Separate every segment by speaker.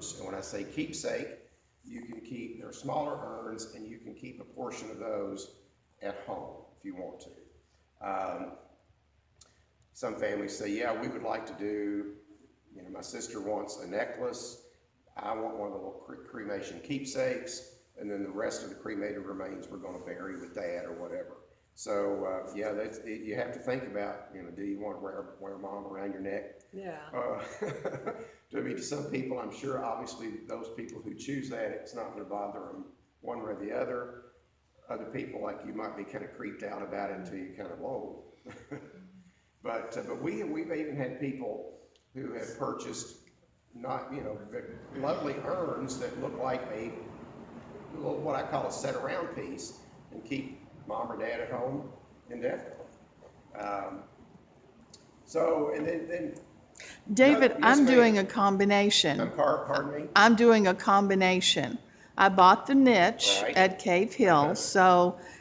Speaker 1: urns. And when I say keepsake, you can keep, they're smaller urns, and you can keep a portion of those at home if you want to. Some families say, yeah, we would like to do, my sister wants a necklace, I want one of the little cremation keepsakes, and then the rest of the cremated remains we're going to bury with Dad or whatever. So you have to think about, do you want to wear Mom around your neck?
Speaker 2: Yeah.
Speaker 1: To some people, I'm sure, obviously, those people who choose that, it's not going to bother them one way or the other. Other people, like you, might be kind of creeped out about it until you kind of, whoa. But we've even had people who have purchased lovely urns that look like a little, what I call a set around piece, and keep Mom or Dad at home indefinitely. And then
Speaker 3: David,
Speaker 1: yes,
Speaker 3: I'm
Speaker 1: ma'am.
Speaker 3: doing a combination.
Speaker 1: Pardon me?
Speaker 3: I'm doing a combination. I bought the niche
Speaker 1: Right.
Speaker 3: at Cave Hill,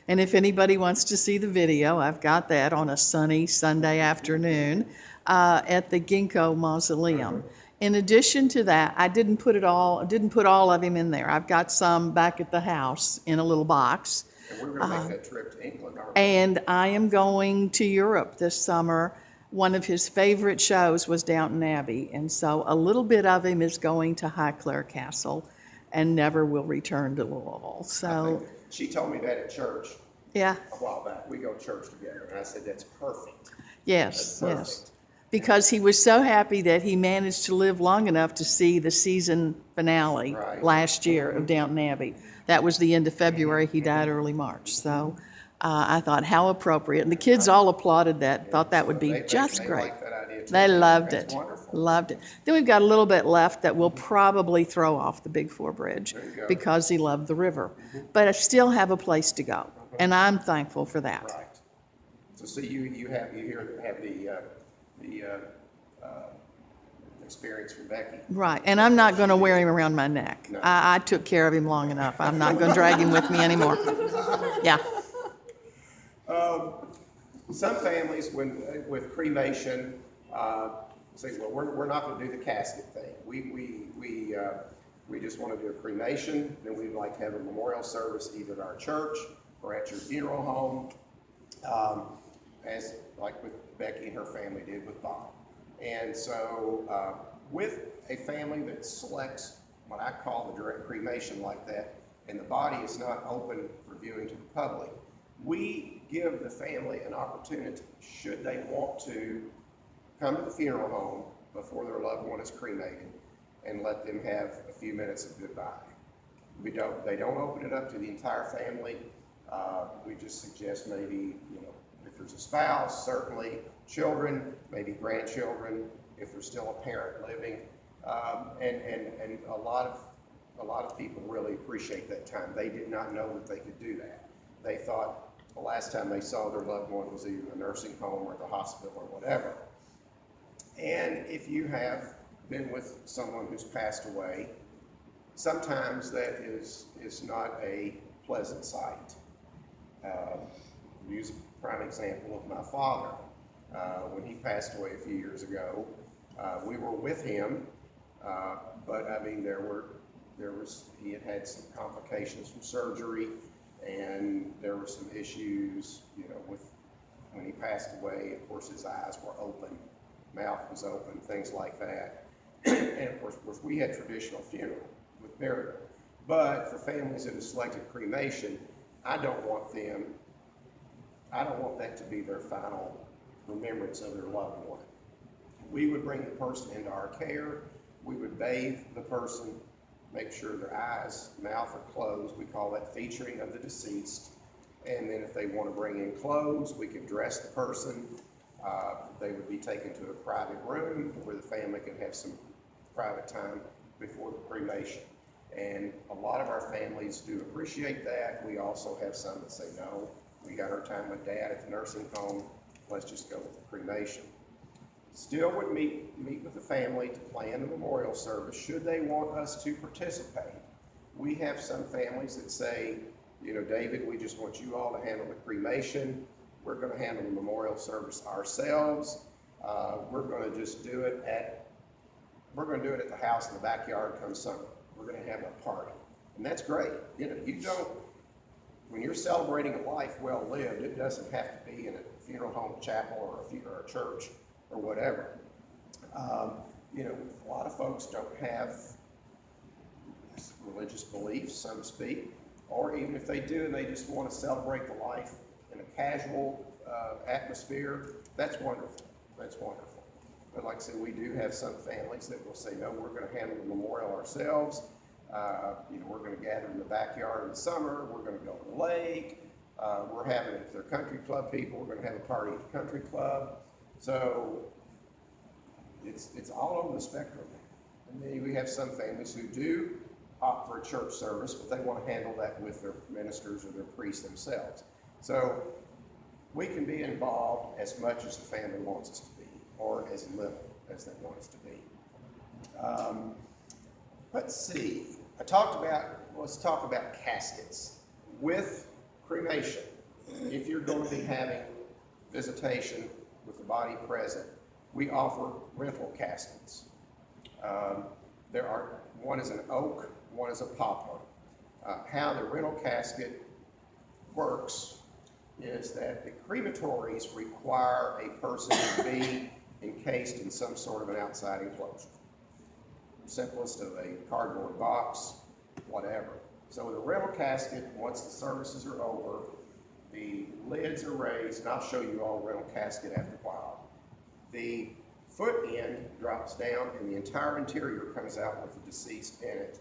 Speaker 3: and if anybody wants to see the video, I've got that on a sunny Sunday afternoon at the Ginkgo Mausoleum. In addition to that, I didn't put all of him in there. I've got some back at the house in a little box.
Speaker 1: And we're going to make that trip to England, aren't we?
Speaker 3: And I am going to Europe this summer. One of his favorite shows was Downton Abbey, and so a little bit of him is going to Highclere Castle and never will return to Louisville. So,
Speaker 1: She told me that at church
Speaker 3: yeah,
Speaker 1: a while back. We go to church together, and I said, that's perfect.
Speaker 3: yes,
Speaker 1: That's
Speaker 3: yes.
Speaker 1: perfect.
Speaker 3: Because he was so happy that he managed to live long enough to see the season finale
Speaker 1: Right.
Speaker 3: last year of Downton Abbey. That was the end of February. He died early March. So I thought, how appropriate. And the kids all applauded that, thought that would be just
Speaker 1: They
Speaker 3: great.
Speaker 1: like that idea too.
Speaker 3: They loved
Speaker 1: That's
Speaker 3: it.
Speaker 1: wonderful.
Speaker 3: Loved it. Then we've got a little bit left that we'll probably throw off the Big Four Bridge
Speaker 1: There you go.
Speaker 3: because he loved the river. But I still have a place to go, and I'm thankful for that.
Speaker 1: Right. So you have the experience from Becky.
Speaker 3: Right, and I'm not going to wear him around my neck.
Speaker 1: No.
Speaker 3: I took care of him long enough. I'm not going to drag him with me anymore. Yeah.
Speaker 1: Some families, with cremation, say, well, we're not going to do the casket thing. We just want to do a cremation. Then we'd like to have a memorial service either at our church or at your funeral home, as like with Becky and her family did with Bob. And so, with a family that selects what I call the direct cremation like that, and the body is not open for viewing to the public, we give the family an opportunity, should they want to, come to the funeral home before their loved one is cremated and let them have a few minutes of goodbye. They don't open it up to the entire family. We just suggest maybe, if there's a spouse, certainly children, maybe grandchildren, if there's still a parent living. And a lot of people really appreciate that time. They did not know that they could do that. They thought the last time they saw their loved one was either in a nursing home or the hospital or whatever. And if you have been with someone who's passed away, sometimes that is not a pleasant sight. Use a prime example of my father. When he passed away a few years ago, we were with him, but I mean, he had some complications from surgery, and there were some issues, with when he passed away. Of course, his eyes were open, mouth was open, things like that. And of course, we had traditional funeral with burial. But for families that have selected cremation, I don't want that to be their final remembrance of their loved one. We would bring the person into our care. We would bathe the person, make sure their eyes, mouth are closed. We call that featuring of the deceased. And then if they want to bring in clothes, we could dress the person. They would be taken to a private room where the family can have some private time before the cremation. And a lot of our families do appreciate that. We also have some that say, no, we got our time with Dad at the nursing home, let's just go with the cremation. Still would meet with the family to plan the memorial service should they want us to participate. We have some families that say, David, we just want you all to handle the cremation. We're going to handle the memorial service ourselves. We're going to just do it at we're gonna do it at the house in the backyard come summer. We're gonna have a party. And that's great. You know, you don't, when you're celebrating a life well lived, it doesn't have to be in a funeral home, chapel, or a church, or whatever. You know, a lot of folks don't have religious beliefs, so to speak, or even if they do and they just want to celebrate the life in a casual atmosphere, that's wonderful. That's wonderful. But like I said, we do have some families that will say, no, we're going to handle the memorial ourselves. You know, we're going to gather in the backyard in the summer. We're going to go to the lake. We're having, if they're country club people, we're going to have a party at the country club. So it's all over the spectrum. And then we have some families who do opt for a church service, but they want to handle that with their ministers or their priests themselves. So we can be involved as much as the family wants us to be, or as little as they want us to be. Let's see. Let's talk about caskets. With cremation, if you're going to be having visitation with the body present, we offer rental caskets. One is an oak, one is a poplar. How the rental casket works is that the crematories require a person to be encased in some sort of an outside enclosure. Simplest of a cardboard box, whatever. So with a rental casket, once the services are over, the lids are raised, and I'll show you all rental casket after a while. The foot end drops down and the entire interior comes out with the deceased in it.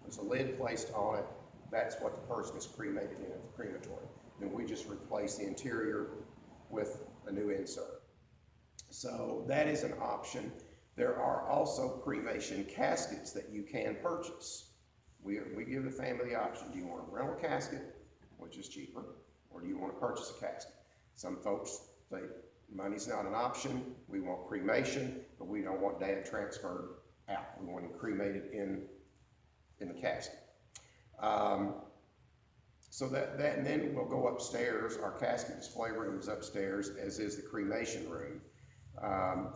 Speaker 1: There's a lid placed on it. That's what the person is cremated in at the crematory. Then we just replace the interior with a new insert. So that is an option. There are also cremation caskets that you can purchase. We give the family the option. Do you want a rental casket, which is cheaper, or do you want to purchase a casket? Some folks say money's not an option. We want cremation, but we don't want dad transferred out. We want him cremated in the casket. So that and then we'll go upstairs. Our casket display room is upstairs, as is the cremation room.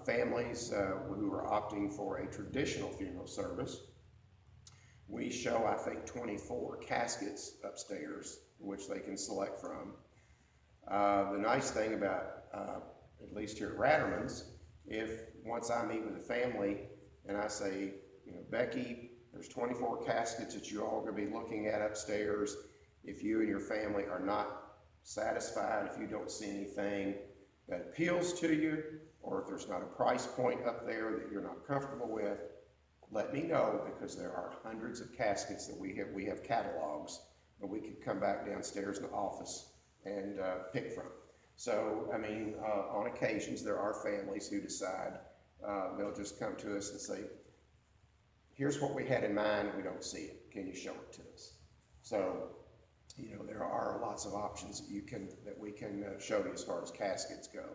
Speaker 1: Families who are opting for a traditional funeral service, we show, I think, 24 caskets upstairs, which they can select from. The nice thing about, at least here at Ratterman's, if once I meet with the family and I say, you know, Becky, there's 24 caskets that you all are going to be looking at upstairs. If you and your family are not satisfied, if you don't see anything that appeals to you, or if there's not a price point up there that you're not comfortable with, let me know, because there are hundreds of caskets that we have catalogs that we can come back downstairs in the office and pick from. So, I mean, on occasions there are families who decide they'll just come to us and say, here's what we had in mind, we don't see it, can you show it to us? So, you know, there are lots of options that we can show you as far as caskets go.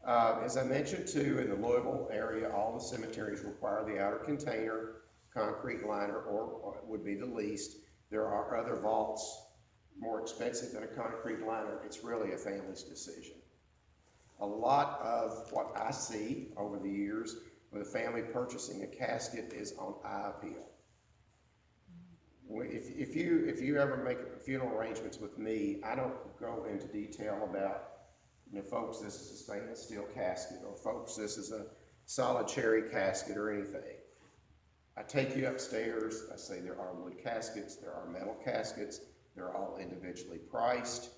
Speaker 1: As I mentioned too, in the Louisville area, all the cemeteries require the outer container, concrete liner, or would be the least. There are other vaults more expensive than a concrete liner. It's really a family's decision. A lot of what I see over the years with a family purchasing a casket is on eye appeal. If you ever make funeral arrangements with me, I don't go into detail about, you know, folks, this is a stainless steel casket, or folks, this is a solid cherry casket, or anything. I take you upstairs, I say there are wood caskets, there are metal caskets, they're all individually priced.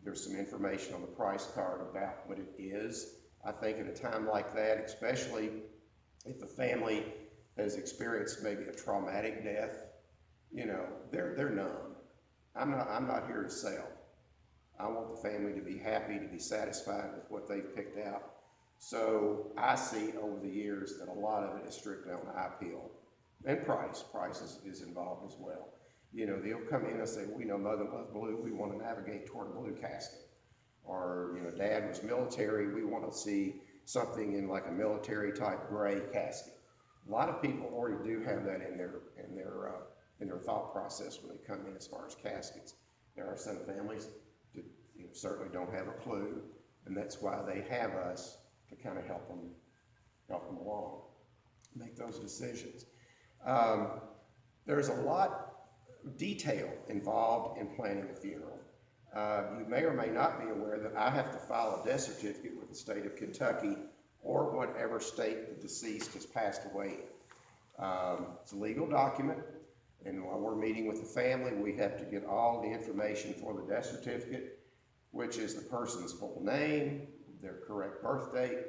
Speaker 1: There's some information on the price card about what it is. I think at a time like that, especially if the family has experienced maybe a traumatic death, you know, they're numb. I'm not here to sell. I want the family to be happy, to be satisfied with what they've picked out. So I see over the years that a lot of it is strictly on eye appeal. And price is involved as well. You know, they'll come in and say, we know Mother loves blue, we want to navigate toward a blue casket. Or, you know, Dad was military, we want to see something in like a military type gray casket. A lot of people already do have that in their thought process when they come in as far as caskets. There are some families that, you know, certainly don't have a clue, and that's why they have us to kind of help them along. make those decisions. There's a lot of detail involved in planning a funeral. You may or may not be aware that I have to file a death certificate with the state of Kentucky or whatever state the deceased has passed away in. It's a legal document, and while we're meeting with the family, we have to get all the information for the death certificate, which is the person's full name, their correct birth date,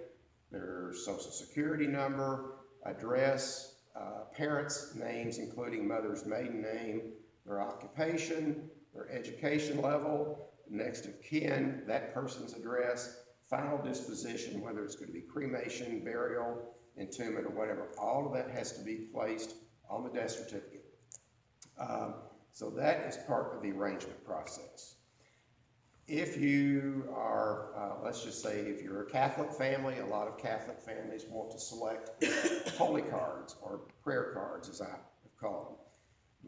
Speaker 1: their social security number, address, parents' names, including mother's maiden name, their occupation, their education level, next of kin, that person's address, final disposition, whether it's going to be cremation, burial, entombment, or whatever. All of that has to be placed on the death certificate. So that is part of the arrangement process. If you are, let's just say, if you're a Catholic family, a lot of Catholic families want to select holy cards or prayer cards, as I have called them.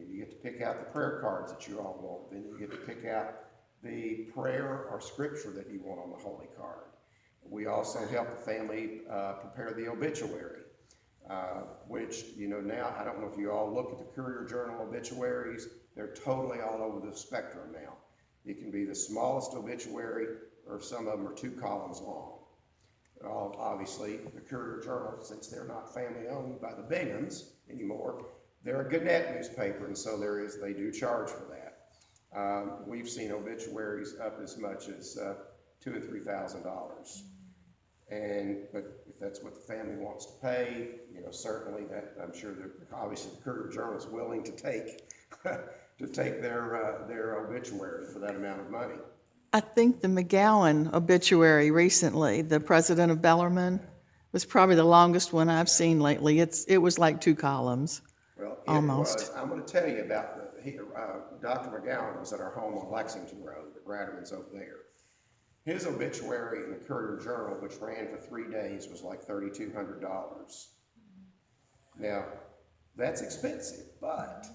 Speaker 1: You get to pick out the prayer cards that you all want. Then you get to pick out the prayer or scripture that you want on the holy card. We also help the family prepare the obituary, which, you know, now, I don't know if you all look at the Courier-Journal obituaries. They're totally all over the spectrum now. It can be the smallest obituary, or some of them are 2 columns long. Obviously, the Courier-Journal, since they're not family owned by the Binghams anymore, they're a Gannett newspaper, and so they do charge for that. We've seen obituaries up as much as $2,000 and $3,000. But if that's what the family wants to pay, you know, certainly that, I'm sure that obviously the Courier-Journal is willing to take their obituary for that amount of money.
Speaker 3: I think the McGowan obituary recently, the president of Bellarmine, was probably the longest one I've seen lately. It was like 2 columns.
Speaker 1: Well,
Speaker 3: almost.
Speaker 1: I'm going to tell you about Dr. McGowan was at our home on Lexington Road. The Gratterman's over there. His obituary in the Courier-Journal, which ran for 3 days, was like $3,200. Now, that's expensive, but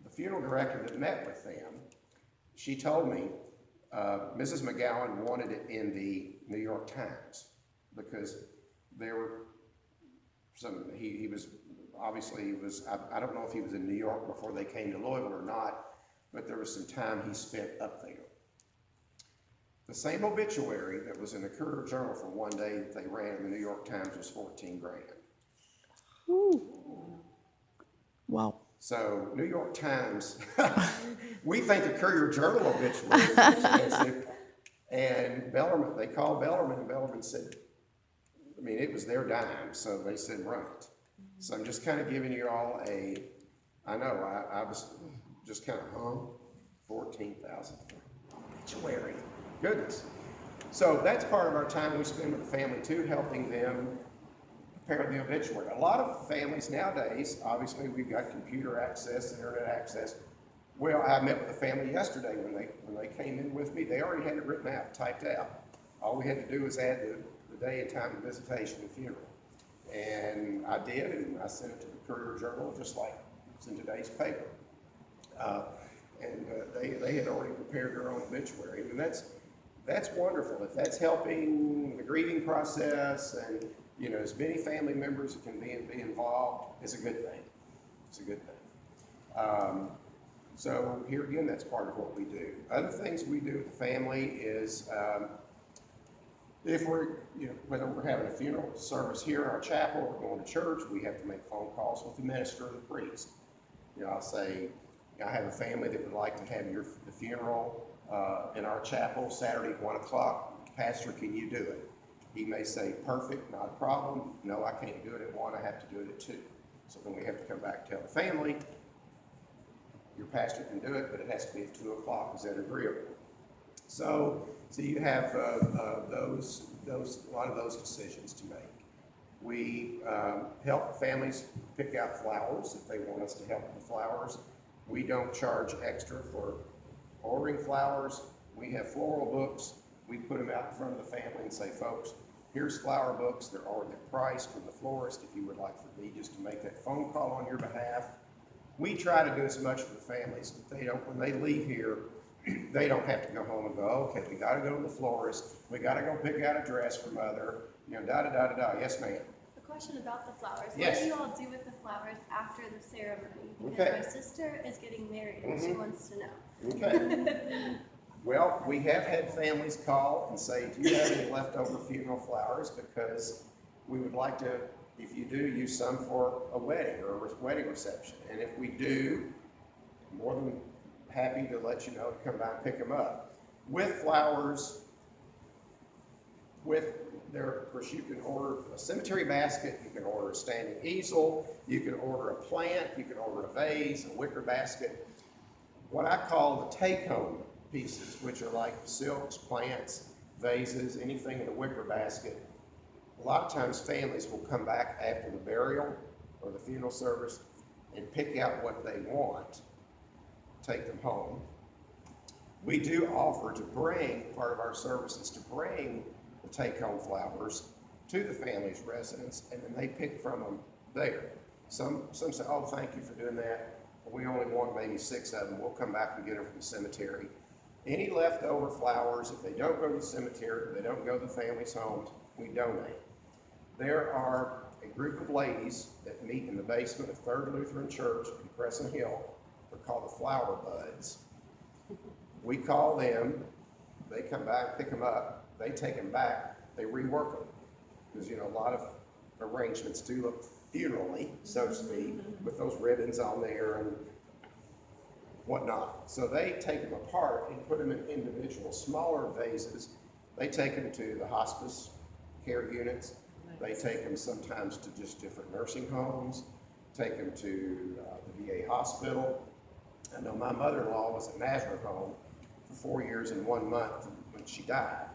Speaker 1: the funeral director that met with them, she told me Mrs. McGowan wanted it in the New York Times because there were he was, I don't know if he was in New York before they came to Louisville or not, but there was some time he spent up there. The same obituary that was in the Courier-Journal for 1 day that they ran in the New York Times was $14,000.
Speaker 3: Ooh. Wow.
Speaker 1: So, New York Times, we think the Courier-Journal obituary is expensive. And Bellarmine, they called Bellarmine, and Bellarmine said, I mean, it was their dime, so they said run it. So I'm just kind of giving you all I know, I was just kind of $14,000 obituary. Goodness. So that's part of our time we spend with the family too, helping them prepare the obituary. A lot of families nowadays, obviously we've got computer access, internet access. Well, I met with a family yesterday when they came in with me. They already had it written out, typed out. All we had to do was add the day and time of visitation and funeral. And I did, and I sent it to the Courier-Journal just like it's in today's paper. They had already prepared their own obituary, and that's wonderful. If that's helping the grieving process, and you know, as many family members that can be involved, is a good thing. It's a good thing. So here again, that's part of what we do. Other things we do with the family is if whether we're having a funeral service here in our chapel or going to church, we have to make phone calls with the minister or the priest. You know, I'll say, I have a family that would like to have the funeral in our chapel Saturday at 1 o'clock. Pastor, can you do it? He may say, perfect, not a problem. No, I can't do it at 1, I have to do it at 2. So then we have to come back and tell the family, your pastor can do it, but it has to be at 2 o'clock. Is that agreeable? So you have a lot of those decisions to make. We help families pick out flowers if they want us to help with the flowers. We don't charge extra for ordering flowers. We have floral books. We put them out in front of the family and say, folks, here's flower books. They're priced from the florist. If you would like for me just to make that phone call on your behalf. We try to do as much for the families. When they leave here, they don't have to go home and go, okay, we got to go to the florist. We got to go pick out a dress for mother. You know, da-da-da-da-da. Yes, ma'am.
Speaker 2: A Question about the flowers.
Speaker 1: Yes.
Speaker 2: What do you all do with the flowers after the ceremony? Because
Speaker 1: Okay.
Speaker 2: my sister is getting married and she wants to know.
Speaker 1: Okay. Well, we have had families call and say, do you have any leftover funeral flowers? Because we would like to, if you do, use some for a wedding or a wedding reception. And if we do, more than happy to let you know to come by and pick them up. With flowers, of course, you can order a cemetery basket, you can order a standing easel, you can order a plant, you can order a vase, a wicker basket. What I call the take-home pieces, which are like silks, plants, vases, anything in a wicker basket. A lot of times families will come back after the burial or the funeral service and pick out what they want, take them home. We do offer to bring, part of our services, to bring the take-home flowers to the family's residence, and then they pick from them there. Some say, oh, thank you for doing that. We only want maybe 6 of them. We'll come back and get them from the cemetery. Any leftover flowers, if they don't go to the cemetery, or they don't go to the family's homes, we donate. There are a group of ladies that meet in the basement of Third Lutheran Church in Crescent Hill. They're called the Flower Buds. We call them, they come by and pick them up, they take them back, they rework them. Because, a lot of arrangements do look funeral-y, so to speak, with those ribbons on there and whatnot. So they take them apart and put them in individual smaller vases. They take them to the hospice care units. They take them sometimes to just different nursing homes, take them to the VA hospital. I know my mother-in-law was at Nazareth Home for 4 years and 1 month when she died.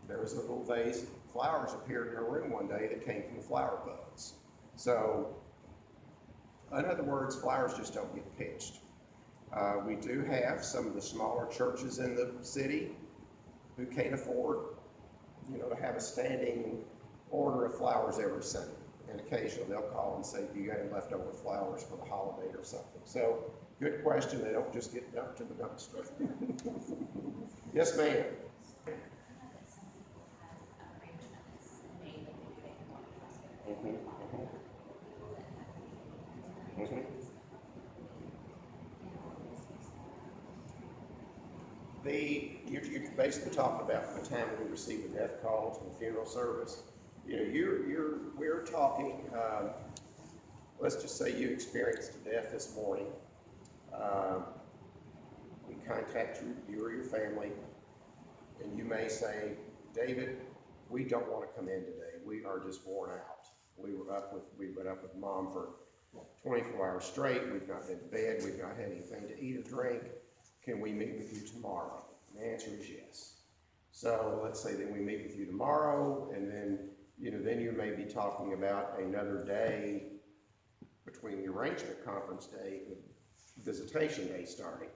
Speaker 1: There was a little vase, flowers appeared in her room one day that came from the Flower Buds. So, in other words, flowers just don't get pitched. We do have some of the smaller churches in the city who can't afford, to have a standing order of flowers every Sunday. And occasionally they'll call and say, do you got any leftover flowers for the holiday or something? So, good question. They don't just get dumped in the dumpster. Yes, ma'am. You're basically talking about the time we receive the death calls and the funeral service. We're talking, let's just say you experienced a death this morning. We contact you or your family, and you may say, David, we don't want to come in today. We are just worn out. We've been up with Mom for 24 hours straight. We've not been to bed. We've not had anything to eat or drink. Can we meet with you tomorrow? And the answer is yes. So let's say that we meet with you tomorrow, and then, then you may be talking about another day between the arrangement conference day and visitation day starting.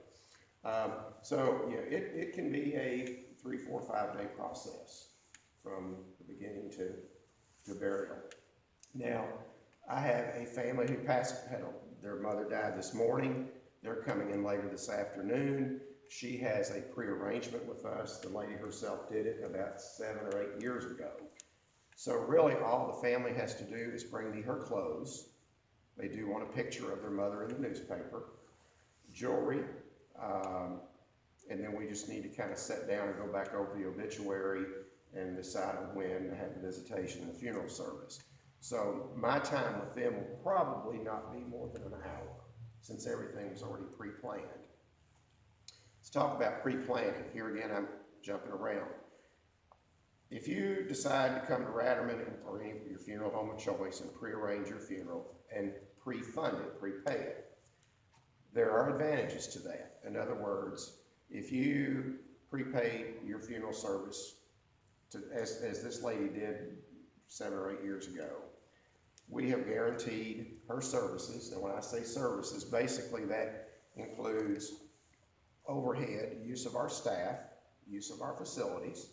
Speaker 1: It can be a 3, 4, 5 day process from the beginning to burial. Now, I have a family who their mother died this morning. They're coming in later this afternoon. She has a pre-arrangement with us. The lady herself did it about 7 or 8 years ago. So really all the family has to do is bring me her clothes. They do want a picture of their mother in the newspaper, jewelry, and then we just need to kind of sit down and go back over the obituary and decide on when to have the visitation and the funeral service. So my time with them will probably not be more than an hour, since everything was already pre-planned. Let's talk about pre-planning. Here again, I'm jumping around. If you decide to come to Ratterman or any of your funeral home of choice and pre-arrange your funeral and pre-fund it, prepay it, there are advantages to that. In other words, if you prepaid your funeral service, as this lady did 7 or 8 years ago, we have guaranteed her services. And when I say services, basically that includes overhead, use of our staff, use of our facilities,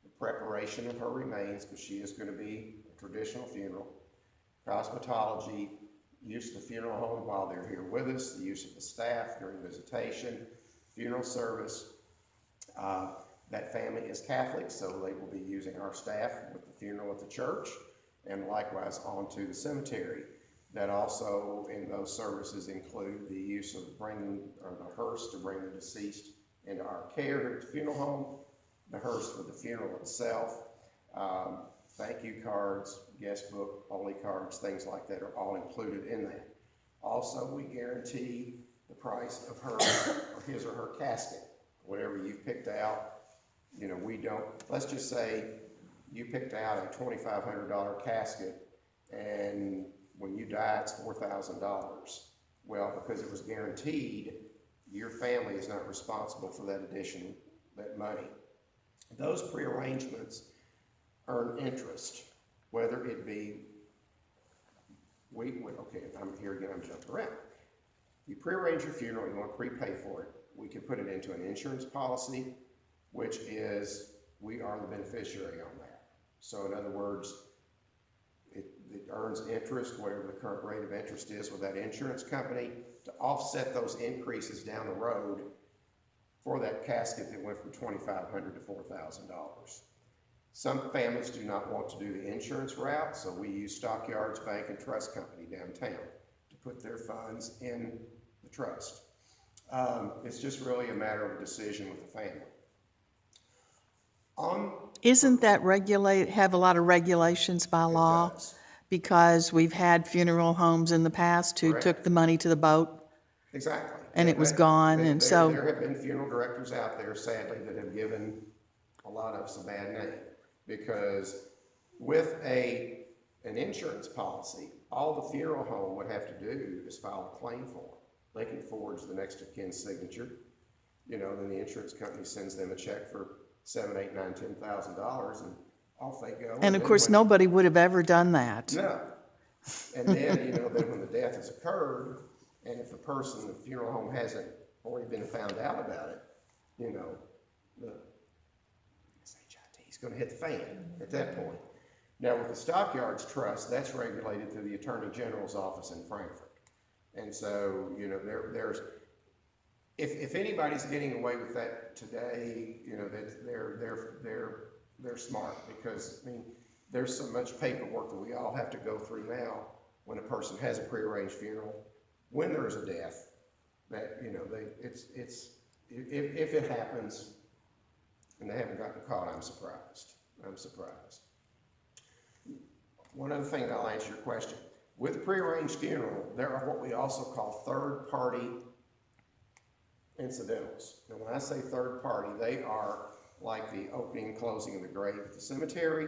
Speaker 1: the preparation of her remains, because she is going to be a traditional funeral, cosmetology, use of the funeral home while they're here with us, the use of the staff during visitation, funeral service. That family is Catholic, so they will be using our staff with the funeral at the church, and likewise onto the cemetery. That also, in those services, include the use of bringing, or the hearse to bring the deceased into our care at the funeral home, the hearse for the funeral itself, thank you cards, guest book, holy cards, things like that are all included in that. Also, we guarantee the price of her, or his or her casket, whatever you've picked out. You know, we don't, let's just say you picked out a $2,500 casket, and when you die, it's $4,000. Well, because it was guaranteed, your family is not responsible for that addition, that money. Those prearrangements earn interest, whether it be, okay, I'm here again, I'm jumping around. You prearrange your funeral, you want to prepay for it. We can put it into an insurance policy, which is, we are the beneficiary on that. So in other words, it earns interest, whatever the current rate of interest is with that insurance company, to offset those increases down the road for that casket that went from $2,500 to $4,000. Some families do not want to do the insurance route, so we use Stockyards Bank and Trust Company downtown to put their funds in the trust. It's just really a matter of a decision with the family.
Speaker 3: Isn't that have a lot of regulations by law?
Speaker 1: does.
Speaker 3: Because we've had funeral homes in the past who
Speaker 1: Correct.
Speaker 3: took the money to the boat.
Speaker 1: Exactly.
Speaker 3: And it was gone, and so-
Speaker 1: There have been funeral directors out there, sadly, that have given a lot of us a bad name. Because with an insurance policy, all the funeral home would have to do is file a claim form. They can forge the next of kin's signature. You know, then the insurance company sends them a check for $7,000, $8,000, $9,000, $10,000, and off they go.
Speaker 3: And of
Speaker 1: then
Speaker 3: course,
Speaker 1: when-
Speaker 3: nobody would have ever done that.
Speaker 1: No. And then, you know, then when the death has occurred, and if the person, the funeral home hasn't already been found out about it, you know, the SHIT is gonna hit the fan at that point. Now, with the Stockyards Trust, that's regulated through the Attorney General's office in Frankfurt. And so, you know, there's, if anybody's getting away with that today, you know, that they're smart, because, I mean, there's so much paperwork that we all have to go through now when a person has a prearranged funeral, when there's a death, that, you know, if it happens and they haven't gotten caught, I'm surprised. One other thing, I'll answer your question. With a prearranged funeral, there are what we also call third-party incidentals. Now, when I say third-party, they are like the opening and closing of the grave at the cemetery,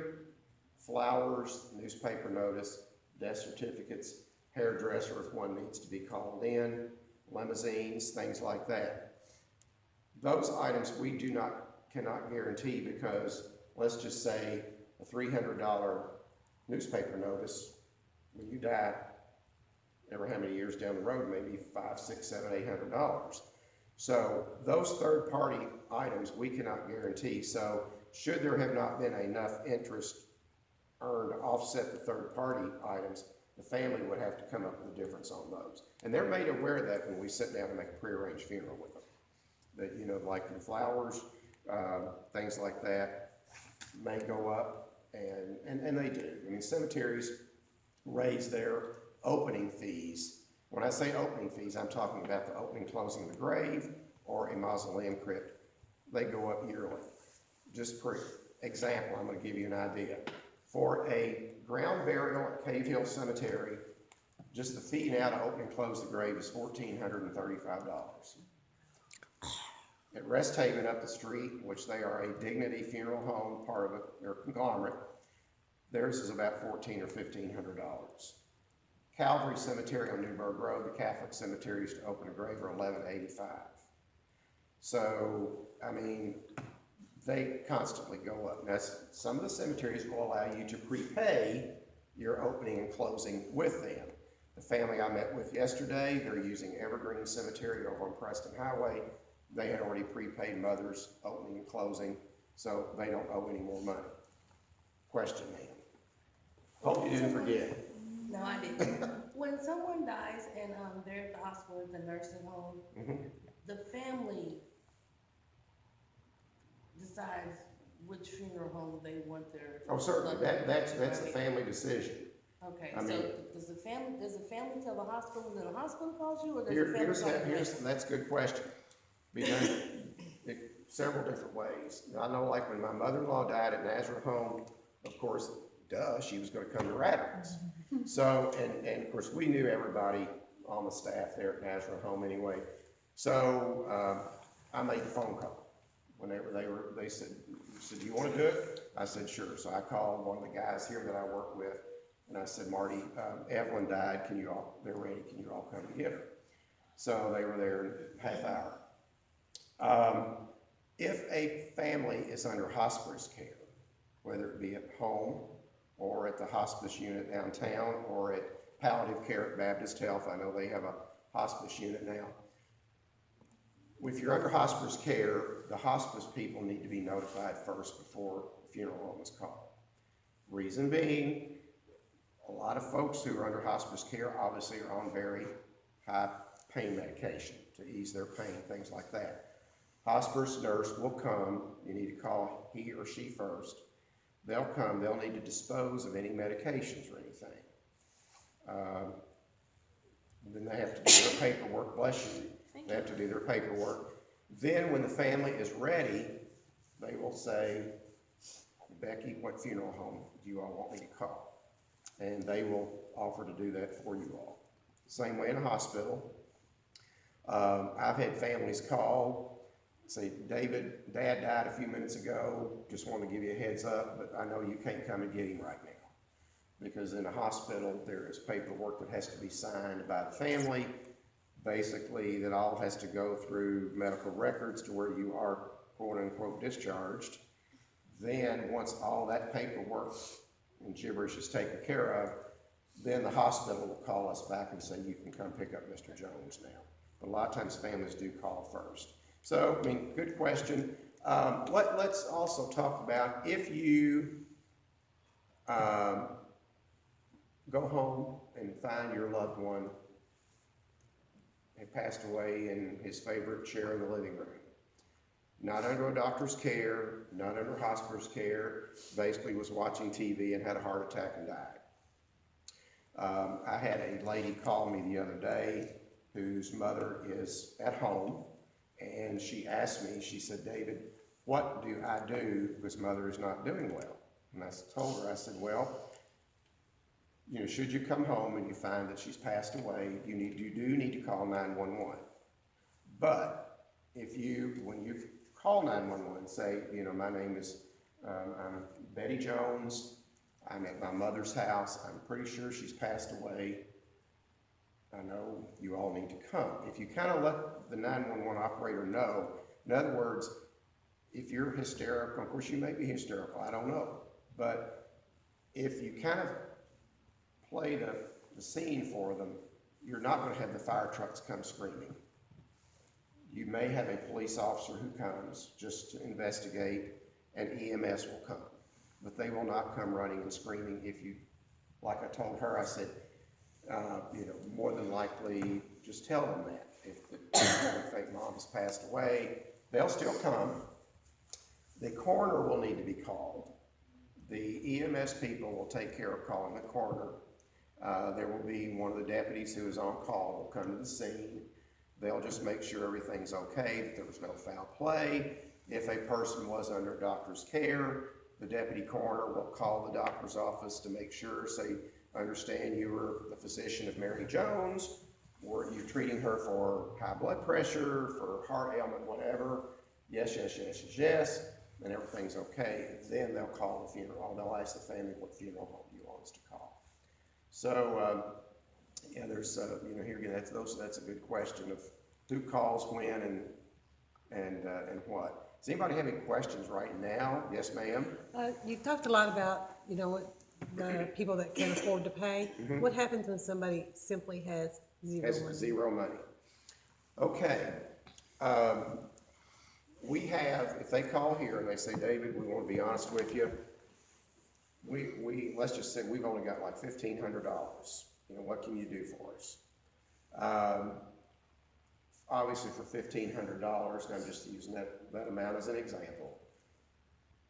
Speaker 1: flowers, newspaper notice, death certificates, hairdresser if one needs to be called in, limousines, things like that. Those items we cannot guarantee, because let's just say a $300 newspaper notice, when you die, never how many years down the road, maybe $500, $600, $700, $800. So those third-party items we cannot guarantee. So should there have not been enough interest earned to offset the third-party items, the family would have to come up with a difference on those. And they're made aware of that when we sit down and make a prearranged funeral with them. That, you know, like the flowers, things like that may go up, and they do. I mean, cemeteries raise their opening fees. When I say opening fees, I'm talking about the opening, closing of the grave, or a mausoleum crypt. They go up yearly. Just for example, I'm going to give you an idea. For a ground burial at Cave Hill Cemetery, just the fee now to open and close the grave is $1,435. At Rest Haven up the street, which they are a Dignity Funeral Home, part of their conglomerate, theirs is about $1,400 or $1,500. Calvary Cemetery on Newburgh Road, the Catholic cemeteries to open a grave are $1,185. So, I mean, they constantly go up. Now, some of the cemeteries will allow you to prepay your opening and closing with them. The family I met with yesterday, they're using Evergreen Cemetery over on Preston Highway. They had already prepaid mother's opening and closing, so they don't owe any more money. Question, ma'am. Hope you didn't forget.
Speaker 4: No, I didn't. When someone dies and they're at the hospital, at the nursing home, the family decides which funeral home they want their.
Speaker 1: Oh, certainly,
Speaker 4: loved one
Speaker 1: that's
Speaker 4: to,
Speaker 1: a
Speaker 4: right?
Speaker 1: family decision.
Speaker 4: Okay,
Speaker 1: I
Speaker 4: so
Speaker 1: mean-
Speaker 4: does the family tell the hospital, and then the hospital calls you, or does the
Speaker 1: Here,
Speaker 4: family
Speaker 1: here's,
Speaker 4: call
Speaker 1: that-
Speaker 4: the
Speaker 1: here's,
Speaker 4: family?
Speaker 1: that's a good question. Be done several different ways. I know like when my mother-in-law died at Nazareth Home, of course, she was gonna come to Radicals. So, and of course, we knew everybody on the staff there at Nazareth Home anyway. So, I made the phone call. Whenever they said, do you wanna do it? I said, sure. So I called one of the guys here that I work with, and I said, Marty, Evelyn died, they're ready, can you all come and get her? So they were there in a half hour. If a family is under hospice care, whether it be at home or at the hospice unit downtown or at palliative care at Baptist Health, I know they have a hospice unit now. If you're under hospice care, the hospice people need to be notified first before the funeral home is called. Reason being, a lot of folks who are under hospice care obviously are on very high pain medication to ease their pain, things like that. Hospice nurse will come, you need to call he or she first. They'll come, they'll need to dispose of any medications or anything. Then they have to do their paperwork, bless you. They have to do their paperwork. Then when the family is ready, they will say, Becky, what funeral home do you all want me to call? And they will offer to do that for you all. Same way in a hospital. I've had families call, say, David, Dad died a few minutes ago, just want to give you a heads up, but I know you can't come and get him right now. Because in a hospital, there is paperwork that has to be signed by the family. Basically, that all has to go through medical records to where you are quote unquote discharged. Then once all that paperwork and gibberish is taken care of, then the hospital will call us back and say, you can come pick up Mr. Jones now. But a lot of times families do call first. So, I mean, good question. Let's also talk about if you go home and find your loved one had passed away in his favorite chair in the living room. Not under a doctor's care, not under hospice care, basically was watching TV and had a heart attack and died. I had a lady call me the other day whose mother is at home, and she asked me, she said, David, what do I do because mother is not doing well? And I told her, I said, well, you know, should you come home and you find that she's passed away, you do need to call 911. But when you call 911, say, you know, my name is, I'm Betty Jones, I'm at my mother's house, I'm pretty sure she's passed away, I know you all need to come. If you kind of let the 911 operator know, in other words, if you're hysterical, of course you may be hysterical, I don't know, but if you kind of play the scene for them, you're not going to have the fire trucks come screaming. You may have a police officer who comes just to investigate, and EMS will come. But they will not come running and screaming if you, like I told her, I said, you know, more than likely, just tell them that. If they think mom has passed away, they'll still come. The coroner will need to be called. The EMS people will take care of calling the coroner. There will be one of the deputies who is on call will come to the scene. They'll just make sure everything's okay, that there was no foul play. If a person was under doctor's care, the deputy coroner will call the doctor's office to make sure, say, understand you were the physician of Mary Jones, were you treating her for high blood pressure, for heart ailment, whatever? Yes, yes, yes, yes, yes, and everything's okay. Then they'll call the funeral. They'll ask the family what funeral home you want us to call. So, yeah, there's, you know, here again, that's a good question of who calls when and what. Does anybody have any questions right now? Yes, ma'am?
Speaker 5: You talked a lot about, you know, what the people that can't afford to pay. What happens when somebody simply has zero
Speaker 1: Has
Speaker 5: money?
Speaker 1: zero money. Okay. We have, if they call here and they say, David, we want to be honest with you, we let's just say we've only got like $1,500. You know, what can you do for us? Obviously for $1,500, and I'm just using that amount as an example,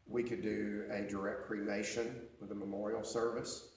Speaker 1: we could do a direct cremation with a memorial service.